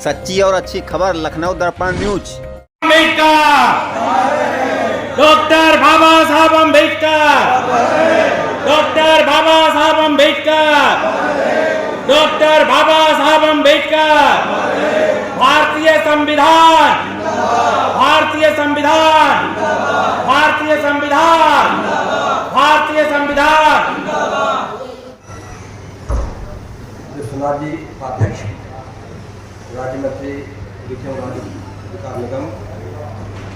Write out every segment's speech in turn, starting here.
सच्ची और अच्छी खबर लखनऊ दर्पण न्यूज। डॉक्टर बाबा साहब अम्बेडकर, डॉक्टर बाबा साहब अम्बेडकर, डॉक्टर बाबा साहब अम्बेडकर। भारतीय संविधान, भारतीय संविधान, भारतीय संविधान, भारतीय संविधान। विश्वनाथ जी उपाध्यक्ष, राज्य मंत्री विकास निगम,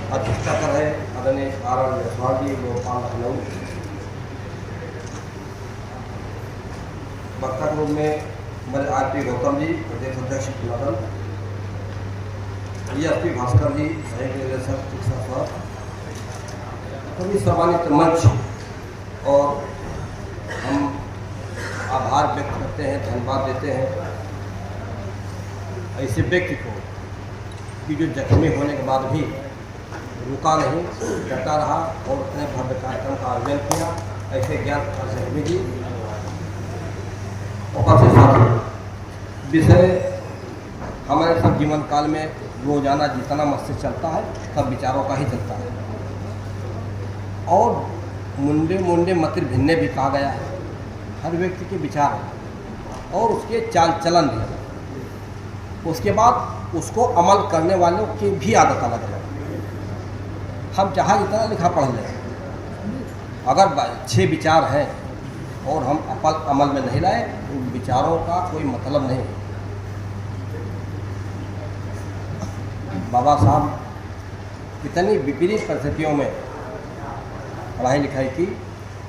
अध्यक्षता कर रहे आदरणीय आर जायसवाल जी, लोकपाल लखनऊ, वक्ता के रूप में हमारे आर.पी. गौतम जी, प्रदेश अध्यक्ष पुनादन, एस.पी. भास्कर जी, सहायक निदेशक शिक्षा स्वास्थ्य, सभी सम्मानित मंच, और हम आभार व्यक्त करते हैं, धन्यवाद देते हैं ऐसे व्यक्ति को कि जो जख्मी होने के बाद भी रुका नहीं, डटा रहा और अपने भव्य कार्यक्रम का आयोजन किया। ऐसे ज्ञान प्रकाश जी उपस्थित साथी, विषय हमारे सब जीवन काल में रोजाना जितना मस्तिष्क चलता है सब विचारों का ही चलता है, और मुंडे मुंडे मतिर भिन्ने भी कहा गया है। हर व्यक्ति के विचार और उसके चाल चलन भी, उसके बाद उसको अमल करने वालों की भी आदत अलग है। हम चाहे जितना लिखा पढ़ लें, अगर अच्छे विचार हैं और हम अमल में नहीं लाए तो विचारों का कोई मतलब नहीं। बाबा साहब कितनी विपरीत परिस्थितियों में पढ़ाई लिखाई की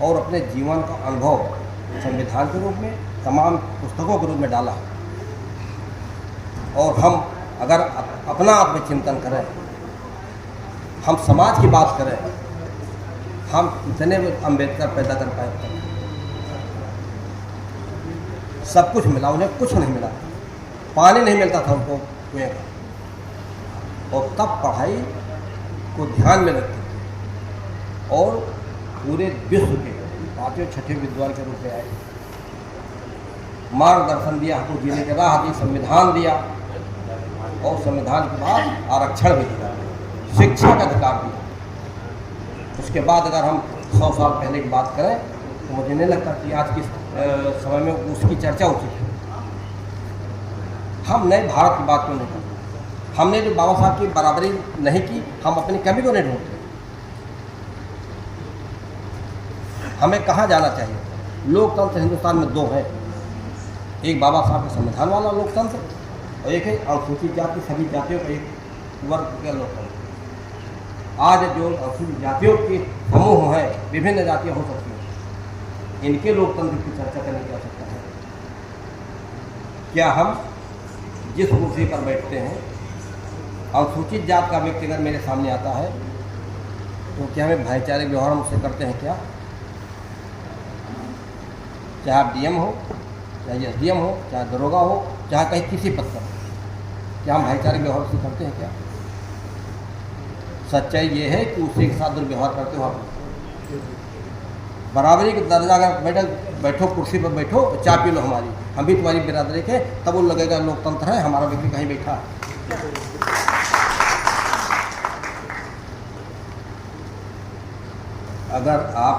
और अपने जीवन का अनुभव संविधान के रूप में, तमाम पुस्तकों के रूप में डाला। और हम अगर अपना आत्मचिंतन करें, हम समाज की बात करें, हम इतने अम्बेडकर पैदा कर पाए। सब कुछ मिला, उन्हें कुछ नहीं मिला, पानी नहीं मिलता था उनको कुएं का, और तब पढ़ाई को ध्यान में रखते थे और पूरे विश्व के पांचवें छठे विद्वान के रूप में आए, मार्गदर्शन दिया, हमको जीने की राह दी, संविधान दिया, और संविधान के बाद आरक्षण भी दिया, शिक्षा का अधिकार दिया। उसके बाद अगर हम 100 साल पहले की बात करें तो मुझे नहीं लगता कि आज के समय में उसकी चर्चा उचित है। हम नए भारत की बात क्यों नहीं करते? हमने जो बाबा साहब की बराबरी नहीं की, हम अपनी कमी को नहीं ढूंढते। हमें कहाँ जाना चाहिए? लोकतंत्र हिंदुस्तान में दो हैं, एक बाबा साहब के संविधान वाला लोकतंत्र और एक है अनुसूचित जाति सभी जातियों का एक वर्ग का लोकतंत्र। आज जो अनुसूचित जातियों के समूह हैं, विभिन्न जातियाँ हो सकती हैं, इनके लोकतंत्र की चर्चा करने की आवश्यकता है। क्या हम जिस कुर्सी पर बैठते हैं, अनुसूचित जात का व्यक्ति अगर मेरे सामने आता है तो क्या हमें भाईचारे व्यवहार हम उससे करते हैं क्या? चाहे आप डीएम हो, चाहे एसडीएम हो, चाहे दरोगा हो, चाहे कहीं किसी पद पर, क्या हम भाईचारे व्यवहार से करते हैं क्या? सच्चाई ये है कि उसी के साथ दुर्व्यवहार करते हो आप। बराबरी का दर्जा अगर बैठो कुर्सी पर बैठो, चाय पी लो हमारी, हम भी तुम्हारी बिरादरी के, तब वो लगेगा लोकतंत्र है, हमारा व्यक्ति कहीं बैठा है। अगर आप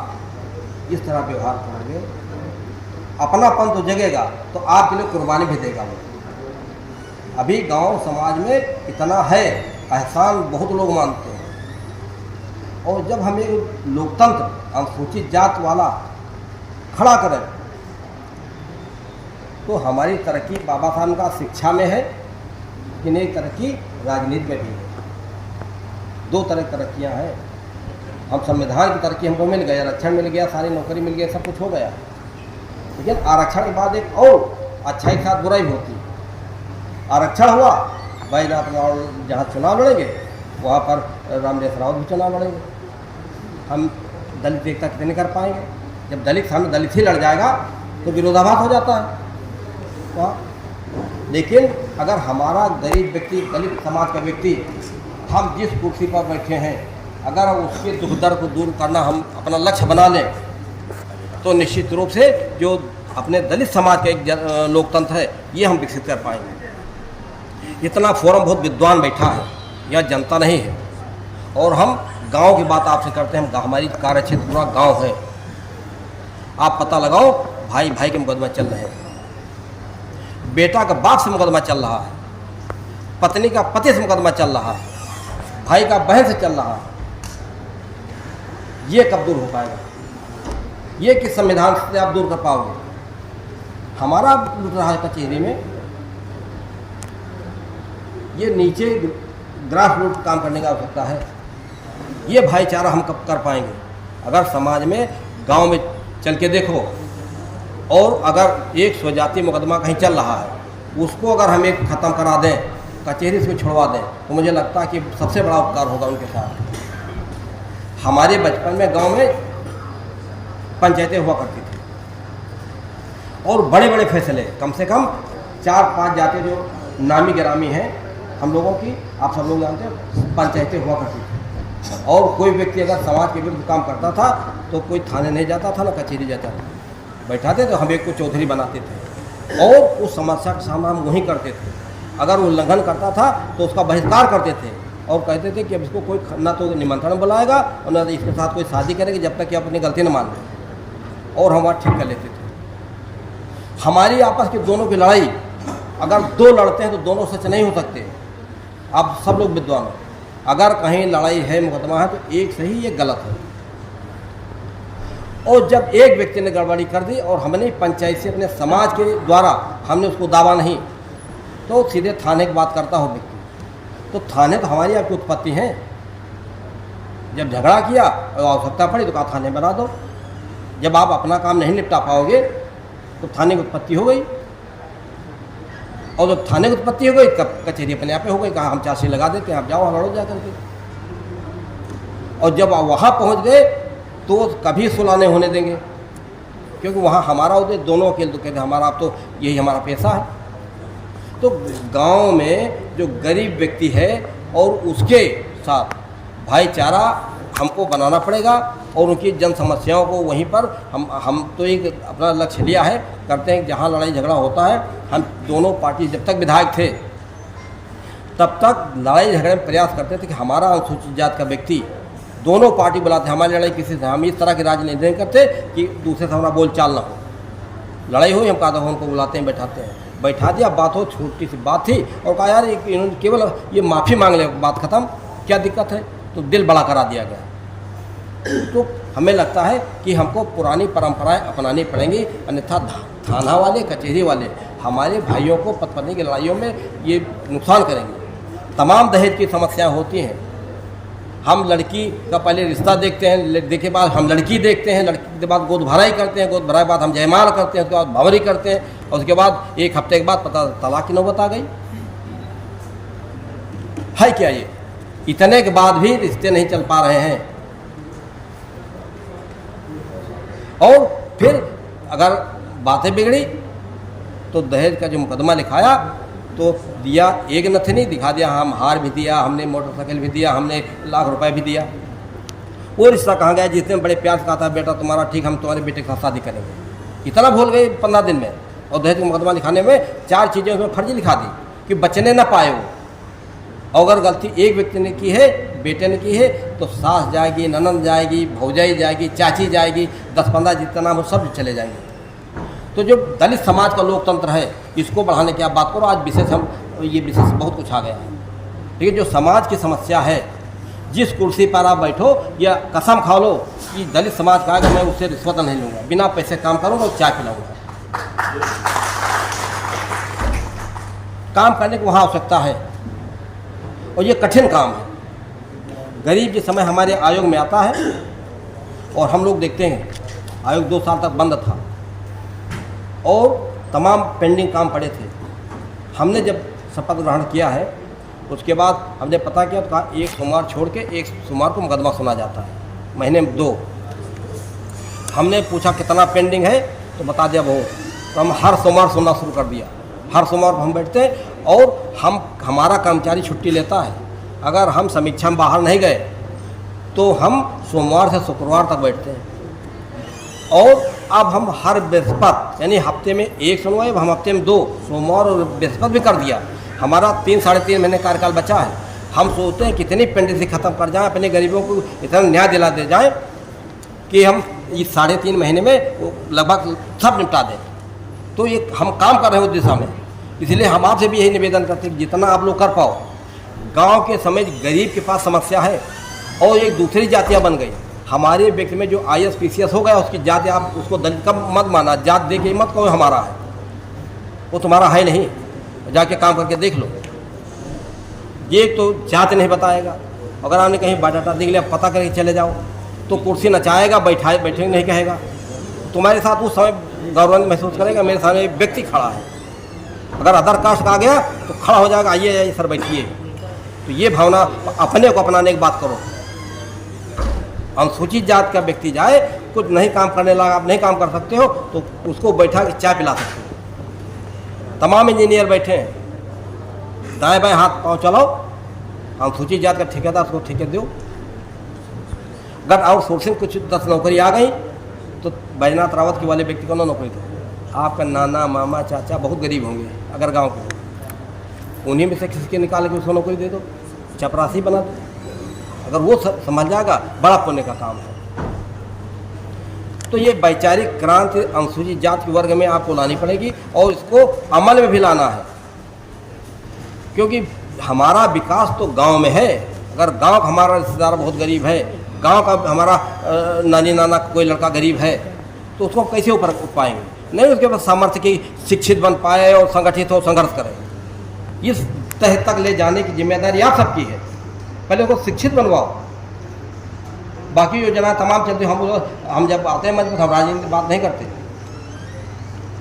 इस तरह व्यवहार करोगे, अपनापन तो जगेगा तो आपके लिए कुर्बानी भी देगा वो। अभी गांव समाज में इतना है, एहसान बहुत लोग मानते हैं, और जब हमें लोकतंत्र अनुसूचित जात वाला खड़ा करें तो हमारी तरक्की बाबा साहब का शिक्षा में है कि नहीं, तरक्की राजनीति में भी है। दो तरह की तरक्कियाँ हैं। हम संविधान की तरक्की हमको मिल गया, आरक्षण मिल गया, सारी नौकरी मिल गया, सब कुछ हो गया, लेकिन आरक्षण के बाद एक और अच्छाई के साथ बुराई होती है। आरक्षण हुआ, बैजनाथ जहाँ चुनाव लड़ेंगे वहाँ पर रामदेव रावत भी चुनाव लड़ेंगे। हम दलित एकता कितने कर पाएंगे? जब दलित सामने दलित ही लड़ जाएगा तो विरोधाभास हो जाता है। लेकिन अगर हमारा गरीब व्यक्ति, दलित समाज का व्यक्ति, हम जिस कुर्सी पर बैठे हैं, अगर उसके दुख दर्द को दूर करना हम अपना लक्ष्य बना लें तो निश्चित रूप से जो अपने दलित समाज का एक लोकतंत्र है ये हम विकसित कर पाएंगे। इतना फोरम बहुत विद्वान बैठा है, यह जनता नहीं है। और हम गांव की बात आपसे करते हैं, हम हमारी कार्य क्षेत्र पूरा गांव है। आप पता लगाओ, भाई भाई के मुकदमा चल रहे हैं, बेटा का बाप से मुकदमा चल रहा है, पत्नी का पति से मुकदमा चल रहा है, भाई का बहन से चल रहा है। ये कब दूर हो पाएगा? ये किस संविधान से आप दूर कर पाओगे? हमारा लुट रहा है कचहरी में। ये नीचे ग्रास रूट काम करने का आवश्यकता है। ये भाईचारा हम कब कर पाएंगे? अगर समाज में गांव में चल के देखो, और अगर एक स्वजाति मुकदमा कहीं चल रहा है, उसको अगर हम एक ख़त्म करा दें, कचहरी से छुड़वा दें, तो मुझे लगता है कि सबसे बड़ा उपकार होगा उनके साथ। हमारे बचपन में गांव में पंचायतें हुआ करती थी, और बड़े बड़े फैसले, कम से कम 4-5 जाति जो नामी गिरामी हैं हम लोगों की, आप सब लोग जानते हैं, पंचायतें हुआ करती थी। और कोई व्यक्ति अगर समाज के विरुद्ध काम करता था तो कोई थाने नहीं जाता था, ना कचहरी जाता था। बैठाते तो हम एक को चौधरी बनाते थे, और उस समस्या का सामना हम वहीं करते थे। अगर उल्लंघन करता था तो उसका बहिष्कार करते थे, और कहते थे कि अब इसको कोई ना तो निमंत्रण बुलाएगा और ना इसके साथ कोई शादी करेगी जब तक कि अपनी गलती न मान ले, और हम वहाँ ठीक कर लेते थे। हमारी आपस की दोनों की लड़ाई, अगर दो लड़ते हैं तो दोनों सच नहीं हो सकते। आप सब लोग विद्वान हो, अगर कहीं लड़ाई है, मुकदमा है, तो एक सही एक गलत है। और जब एक व्यक्ति ने गड़बड़ी कर दी और हमने पंचायत से अपने समाज के द्वारा हमने उसको दावा नहीं, तो सीधे थाने की बात करता हो व्यक्ति। तो थाने तो हमारी आपकी उत्पत्ति है। जब झगड़ा किया और आवश्यकता पड़ी तो कहा थाने बना दो। जब आप अपना काम नहीं निपटा पाओगे तो थाने की उत्पत्ति हो गई, और जब थाने की उत्पत्ति हो गई तब कचहरी अपने आप हो गई। कहा हम चार्जशीट लगा देते हैं, आप जाओ लड़ो जा करके। और जब आप वहाँ पहुँच गए तो कभी सुलह नहीं होने देंगे, क्योंकि वहाँ हमारा उद्देश्य दोनों अकेले तो कहते हमारा, आप तो यही हमारा पैसा है। तो गांव में जो गरीब व्यक्ति है और उसके साथ भाईचारा हमको बनाना पड़ेगा, और उनकी जन समस्याओं को वहीं पर हम तो एक अपना लक्ष्य लिया है, करते हैं। जहाँ लड़ाई झगड़ा होता है, हम दोनों पार्टी जब तक विधायक थे तब तक लड़ाई झगड़े में प्रयास करते थे कि हमारा अनुसूचित जाति का व्यक्ति, दोनों पार्टी बुलाते, हमारी लड़ाई किसी से, हम इस तरह की राजनीति नहीं करते कि दूसरे से हमारा बोल चाल ना हो। लड़ाई हुई, हम कहा था उनको बुलाते हैं, बैठाते हैं, बैठा दिया, बात हो, छोटी सी बात थी, और कहा यार इन्होंने केवल ये माफ़ी मांग ले, बात ख़त्म, क्या दिक्कत है? तो दिल बड़ा करा दिया गया। तो हमें लगता है कि हमको पुरानी परंपराएं अपनानी पड़ेंगी, अन्यथा थाना वाले, कचहरी वाले हमारे भाइयों को पति पत्नी की लड़ाइयों में ये नुकसान करेंगे। तमाम दहेज की समस्याएं होती हैं। हम लड़की का पहले रिश्ता देखते हैं, देखे बाद हम लड़की देखते हैं, लड़की के बाद गोद भराई करते हैं, गोद भराई के बाद हम जयमाल करते हैं, उसके बाद भंवरी करते हैं, और उसके बाद एक हफ्ते के बाद पता तलाक की नौबत आ गई है। क्या ये इतने के बाद भी रिश्ते नहीं चल पा रहे हैं? और फिर अगर बातें बिगड़ी तो दहेज का जो मुकदमा लिखाया तो दिया एक नथनी दिखा दिया, हम हार भी दिया, हमने मोटरसाइकिल भी दिया, हमने 1 लाख रुपए भी दिया। वो रिश्ता कहाँ गया जिसने बड़े प्यार से कहा था बेटा तुम्हारा ठीक, हम तुम्हारे बेटे के साथ शादी करेंगे। इतना भूल गए 15 दिन में। और दहेज का मुकदमा लिखाने में 4 चीज़ें उसमें फर्जी लिखा दी कि बचने ना पाए वो। अगर गलती एक व्यक्ति ने की है, बेटे ने की है, तो सास जाएगी, ननद जाएगी, भौजाई जाएगी, चाची जाएगी, 10-15 जितना नाम हो सब चले जाएंगे। तो जो दलित समाज का लोकतंत्र है, इसको बढ़ाने की आप बात करो। आज विशेष हम ये विशेष बहुत कुछ आ गया है, लेकिन जो समाज की समस्या है, जिस कुर्सी पर आप बैठो या कसम खा लो कि दलित समाज का है, मैं उससे रिश्वत नहीं लूँगा, बिना पैसे काम करूँगा और चाय पिलाऊँगा। काम करने की वहाँ आवश्यकता है, और ये कठिन काम है। गरीब जिस समय हमारे आयोग में आता है और हम लोग देखते हैं आयोग 2 साल तक बंद था और तमाम पेंडिंग काम पड़े थे। हमने जब शपथ ग्रहण किया है उसके बाद हमने पता किया तो कहा 1 सोमवार छोड़ के 1 सोमवार को मुकदमा सुना जाता है, महीने में 2। हमने पूछा कितना पेंडिंग है तो बता दिया बहुत, तो हम हर सोमवार सुनना शुरू कर दिया। हर सोमवार हम बैठते हैं और हमारा कर्मचारी छुट्टी लेता है। अगर हम समीक्षा में बाहर नहीं गए तो हम सोमवार से शुक्रवार तक बैठते हैं। और अब हम हर बृहस्पति यानी हफ्ते में 1 सुनवाई, हम हफ्ते में 2 सोमवार और बृहस्पति भी कर दिया। हमारा 3 साढ़े 3 महीने कार्यकाल बचा है। हम सोचते हैं कितनी पेंडेंसी ख़त्म कर जाएं, अपने गरीबों को इतना न्याय दिला दे जाएं कि हम इस 3.5 महीने में लगभग सब निपटा दें। तो ये हम काम कर रहे हैं उस दिशा में। इसलिए हम आपसे भी यही निवेदन करते हैं कि जितना आप लोग कर पाओ। गांव के समय गरीब के पास समस्या है और एक दूसरी जातियां बन गई। हमारे व्यक्ति में जो IAS PCS हो गया उसकी जाति आप उसको दलित का मत माना, जात दे के मत कहो हमारा है, वो तुम्हारा है नहीं, जाके काम करके देख लो। ये तो जात नहीं बताएगा। अगर आपने कहीं बायोडाटा देख लिया, पता करके चले जाओ तो कुर्सी नचाएगा, बैठे नहीं कहेगा। तुम्हारे साथ उस समय गौरवान्वित महसूस करेगा, मेरे सामने एक व्यक्ति खड़ा है। अगर अदर कास्ट का आ गया तो खड़ा हो जाएगा, आइए सर बैठिए। तो ये भावना अपने को अपनाने की बात करो। अनुसूचित जात का व्यक्ति जाए, कुछ नहीं काम करने लगा, आप नहीं काम कर सकते हो तो उसको बैठा के चाय पिला सकते हो। तमाम इंजीनियर बैठे हैं, दाएं बाएं हाथ पाँव चलाओ। अनुसूचित जात का ठेकेदार उसको ठेके दो। अगर आउटसोर्सिंग कुछ 10 नौकरी आ गई तो बैजनाथ रावत के वाले व्यक्ति को ना नौकरी दो। आपका नाना मामा चाचा बहुत गरीब होंगे अगर गांव के, उन्हीं में से किसी के निकाल के उसको नौकरी दे दो, चपरासी बना दो। अगर वो समझ जाएगा, बड़ा पुण्य का काम है। तो ये वैचारिक क्रांति अनुसूचित जात के वर्ग में आपको लानी पड़ेगी और इसको अमल में भी लाना है, क्योंकि हमारा विकास तो गांव में है। अगर गांव का हमारा रिश्तेदार बहुत गरीब है, गांव का हमारा नानी नाना कोई लड़का गरीब है, तो उसको कैसे ऊपर उठ पाएंगे? नहीं, उसके पास सामर्थ्य की शिक्षित बन पाए और संगठित हो, संघर्ष करें। इस तह तक ले जाने की जिम्मेदारी आप सबकी है। पहले उसको शिक्षित बनवाओ। बाकी योजना तमाम चलती, हम जब आते हैं मंच पर हम राजनीति की बात नहीं करते।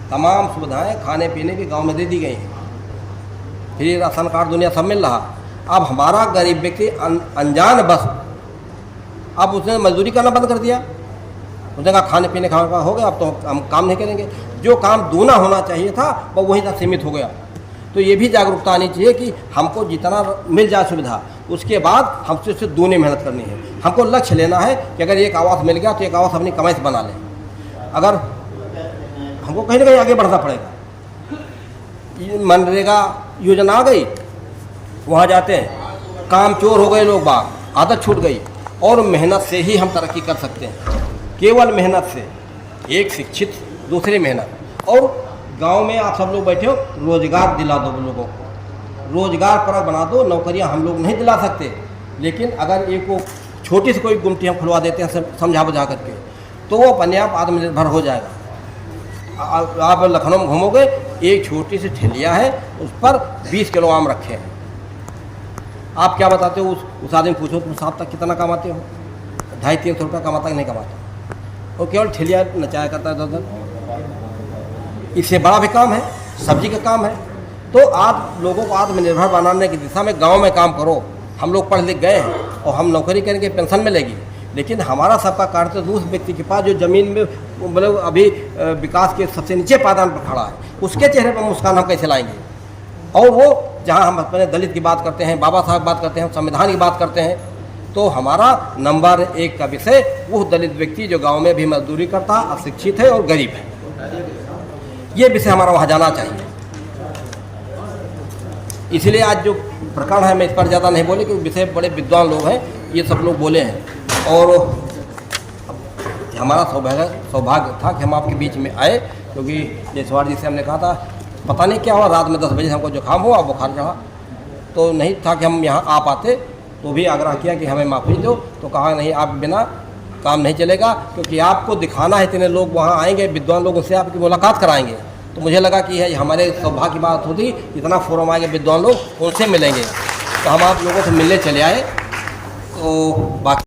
तमाम सुविधाएं खाने पीने की गांव में दे दी गई हैं, फ्री राशन कार्ड दुनिया सब मिल रहा। अब हमारा गरीब व्यक्ति अनजान बस अब उसने मजदूरी करना बंद कर दिया। उसने कहा खाने पीने का हो गया, अब तो हम काम नहीं करेंगे। जो काम दूना होना चाहिए था वो वहीं तक सीमित हो गया। तो ये भी जागरूकता आनी चाहिए कि हमको जितना मिल जाए सुविधा, उसके बाद हमसे उससे दूनी मेहनत करनी है। हमको लक्ष्य लेना है कि अगर एक आवास मिल गया तो एक आवास अपनी कमाई से बना लें। अगर हमको कहीं ना कहीं आगे बढ़ना पड़ेगा। मनरेगा योजना आ गई, वहाँ जाते हैं, काम चोर हो गए लोग बाग, आदत छूट गई। और मेहनत से ही हम तरक्की कर सकते हैं, केवल मेहनत से। एक शिक्षित, दूसरी मेहनत। और गांव में आप सब लोग बैठे हो, रोजगार दिला दो लोगों को, रोजगार परक बना दो। नौकरियां हम लोग नहीं दिला सकते, लेकिन अगर एक को छोटी सी कोई गुमटी हम खुलवा देते हैं समझा बुझा करके, तो वो अपने आप आत्मनिर्भर हो जाएगा। आप लखनऊ में घूमोगे, एक छोटी सी ठेलिया है, उस पर 20 किलो आम रखे हैं। आप क्या बताते हो? उस आदमी पूछो तुम साहब तक कितना कमाते हो? 250-300 रुपये कमाता कि नहीं कमाता? और केवल ठेलिया नचाया करता है इधर। इससे बड़ा भी काम है, सब्जी का काम है। तो आप लोगों को आत्मनिर्भर बनाने की दिशा में गांव में काम करो। हम लोग पढ़ लिख गए हैं और हम नौकरी करेंगे, पेंशन मिलेगी, लेकिन हमारा सबका कार्य तो उस व्यक्ति के पास जो ज़मीन में मतलब अभी विकास के सबसे नीचे पायदान पर खड़ा है, उसके चेहरे पर मुस्कान हम कैसे लाएंगे? और वो जहाँ हम अपने दलित की बात करते हैं, बाबा साहब बात करते हैं, संविधान की बात करते हैं, तो हमारा नंबर 1 का विषय वो दलित व्यक्ति जो गांव में भी मजदूरी करता, अशिक्षित है और गरीब है। ये विषय हमारा वहाँ जाना चाहिए। इसलिए आज जो प्रकरण है, मैं इस पर ज़्यादा नहीं बोले क्योंकि विषय बड़े विद्वान लोग हैं, ये सब लोग बोले हैं। और हमारा सौभाग्य था कि हम आपके बीच में आए, क्योंकि जयसवाल जी से हमने कहा था, पता नहीं क्या हुआ, रात में 10 बजे हमको जुकाम हुआ, बुखार चढ़ा, तो नहीं था कि हम यहाँ आ पाते। तो भी आग्रह किया कि हमें माफ़ी दो, तो कहा नहीं, आप बिना काम नहीं चलेगा, क्योंकि आपको दिखाना है, इतने लोग वहाँ आएंगे, विद्वान लोगों से आपकी मुलाकात कराएंगे। तो मुझे लगा कि है हमारे सौभाग्य की बात होती, इतना फोरम आएंगे विद्वान लोग, उनसे मिलेंगे। तो हम आप लोगों से मिलने चले आए। तो बाकी